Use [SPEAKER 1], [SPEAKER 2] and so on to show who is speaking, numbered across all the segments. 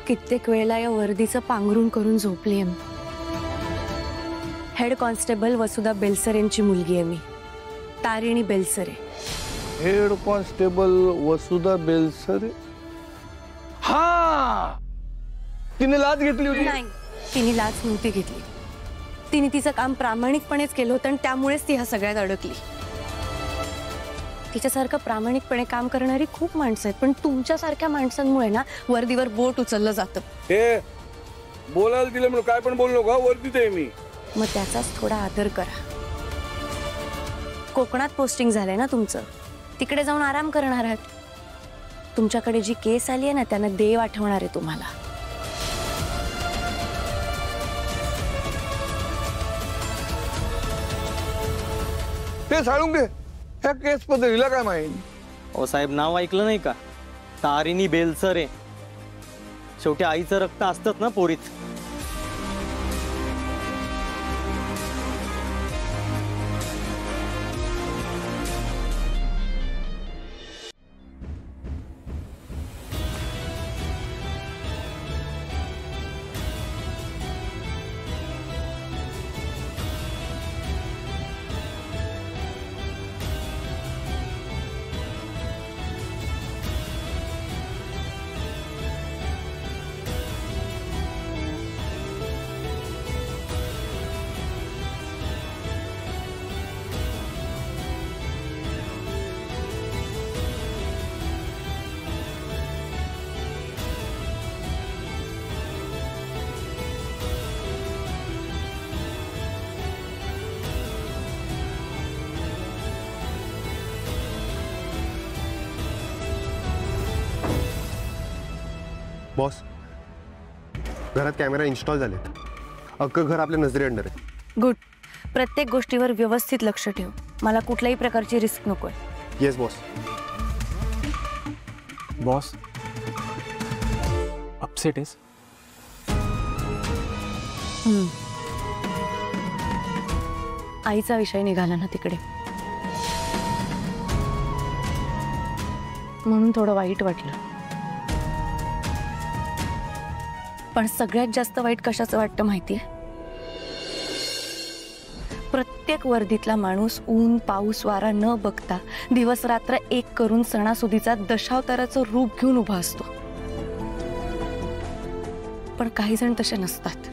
[SPEAKER 1] कित्येक वेळेला या वर्दीचं पांघरून करून झोपलीये मी. हेड कॉन्स्टेबल वसुधा बेलसरेंची मुलगी आहे मी, तारिणी बेलसरे.
[SPEAKER 2] Head constable Vasudha Belsare? हा, तिने लाच घेतली होती?
[SPEAKER 1] नाही, तिने लाच नव्हती घेतली. तिने तिचं काम प्रामाणिकपणेच केलं होतं आणि त्यामुळेच ती ह्या सगळ्यात अडकली. तिच्यासारखं प्रामाणिकपणे काम करणारी खूप माणसं आहेत, पण तुमच्यासारख्या माणसांमुळे ना वर्दीवर बोट उचललं जातं.
[SPEAKER 2] हे बोलायला दिलं म्हणून काय पण बोलू नका, वर्दीत आहे मी.
[SPEAKER 1] मग त्याचाच थोडा आदर करा. कोकणात पोस्टिंग झालंय ना तुमचं, तिकडे जाऊन आराम करणार आहात. तुमच्याकडे जी केस आली आहे ना, त्यानं देव आठवणार आहे तुम्हाला.
[SPEAKER 2] ते सांगून घे, ह्या केस बद्दल काय माहिती?
[SPEAKER 3] ओ साहेब, नाव ऐकलं नाही का? तारिणी बेलसरे. शेवटी आईचं रक्त असतंच ना पोरीत.
[SPEAKER 4] बॉस, घरात कॅमेरा इन्स्टॉल झालेत. अख्खं घर आपल्या नजरे अंडर आहे.
[SPEAKER 1] गुड. प्रत्येक गोष्टीवर व्यवस्थित लक्ष ठेव. मला कुठल्याही प्रकारची रिस्क नकोय.
[SPEAKER 4] Yes boss.
[SPEAKER 5] बॉस, अपसेट आहेस?
[SPEAKER 1] आईचा विषय निघाला ना तिकडे, म्हणून थोडं वाईट वाटलं. पण सगळ्यात जास्त वाईट कशाचं वाटतं माहितीये? प्रत्येक वर्दीतला माणूस ऊन पाऊस वारा न बघता दिवस रात्र एक करून सणासुदीचा दशावताराचं रूप घेऊन उभा असतो. पण काही जण तसे नसतात.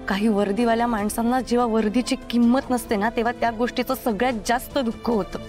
[SPEAKER 1] काही वर्दीवाल्या माणसांना जेव्हा वर्दीची किंमत नसते ना, तेव्हा त्या गोष्टीचं सगळ्यात जास्त दुःख होतं.